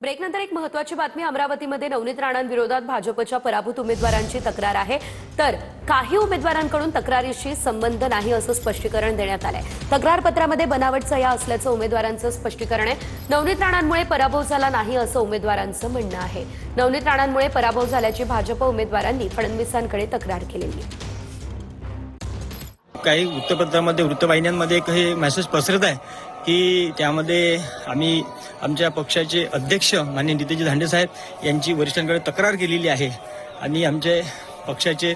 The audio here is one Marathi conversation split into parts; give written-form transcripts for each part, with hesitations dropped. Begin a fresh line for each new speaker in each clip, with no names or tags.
ब्रेकनंतर एक महत्त्वाची बातमी। अमरावतीमध्ये नवनीत राणांविरोधात भाजपच्या पराभूत उमेदवारांची तक्रार आहे। तर काही उमेदवारांकडून तक्रारीशी संबंध नाही असं स्पष्टीकरण देण्यात आलंय। तक्रारपत्रामध्ये बनावट सह्या असल्याचं उमेदवारांचं स्पष्टीकरण आहे। नवनीत राणांमुळे पराभव झाला नाही असं उमेदवारांचं म्हणणं आहे। नवनीत राणांमुळे पराभव झाल्याची भाजप उमेदवारांनी फडणवीसांकडे तक्रार केलेली आहे।
काही वृत्तपत्रांमध्ये वृत्तवाहिन्यांमध्ये एक हे मेसेज पसरत आहे की त्यामध्ये आम्ही आमच्या पक्षाचे अध्यक्ष माननीय नितेशजी धांडे साहेब यांची वरिष्ठांकडे तक्रार केलेली आहे आणि आमचे पक्षाचे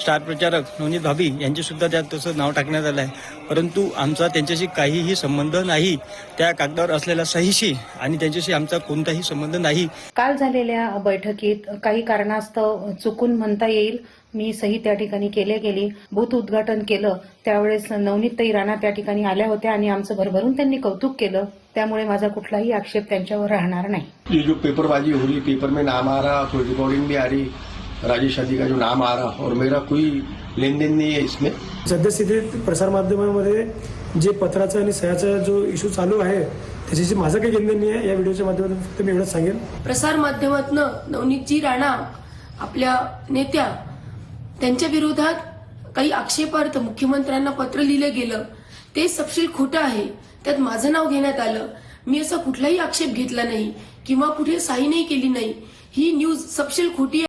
स्टार प्रचारक नवनीत भाभी यांची सुद्धा त्यात तसं नाव टाकण्यात आलं आहे। परंतु आमचा त्यांच्याशी काहीही संबंध नाही। त्या कागदावर असलेल्या सहीशी आणि त्यांच्याशी आमचा कोणताही संबंध नाही।
काल झालेल्या बैठकीत काही कारणास्तव चुकून म्हणता येईल मी सही त्या ठिकाणी गेली, बूथ उद्घाटन केलं, त्यावेळेस नवनीतताई राणा त्या ठिकाणी आल्या होत्या आणि आमचं भरभरून त्यांनी कौतुक केलं। त्यामुळे माझा कुठलाही आक्षेप त्यांच्यावर राहणार नहीं।
ये जो पेपरबाजी हो रही, पेपर में नाम आ रहा, कोई रिकॉर्डिंग भी आ रही, राजेश शादी का जो नाम आ रहा और मेरा कोई लेन देन नहीं है इसमें।
सद्यस्थितीत प्रसारमाध्यमांमध्ये जे पत्राचा आणि सह्याचा जो इश्यू चालू आहे त्याच्याशी माझं काही घेणं नाही आहे। या व्हिडिओच्या माध्यमातून फक्त मी एवढंच सांगेन,
प्रसार माध्यमातून नवनीतजी राणा आपल्या नेत्या त्यांच्या विरोधात काही आक्षेपार्थ मुख्यमंत्र्यांना पत्र लिहिलं गेलं ते सपशील खोटं आहे। त्यात माझं नाव घेण्यात आलं। मी असा कुठलाही आक्षेप घेतला नाही किंवा कुठे सही नाही केली नाही। ही न्यूज सपशील खोटी आहे।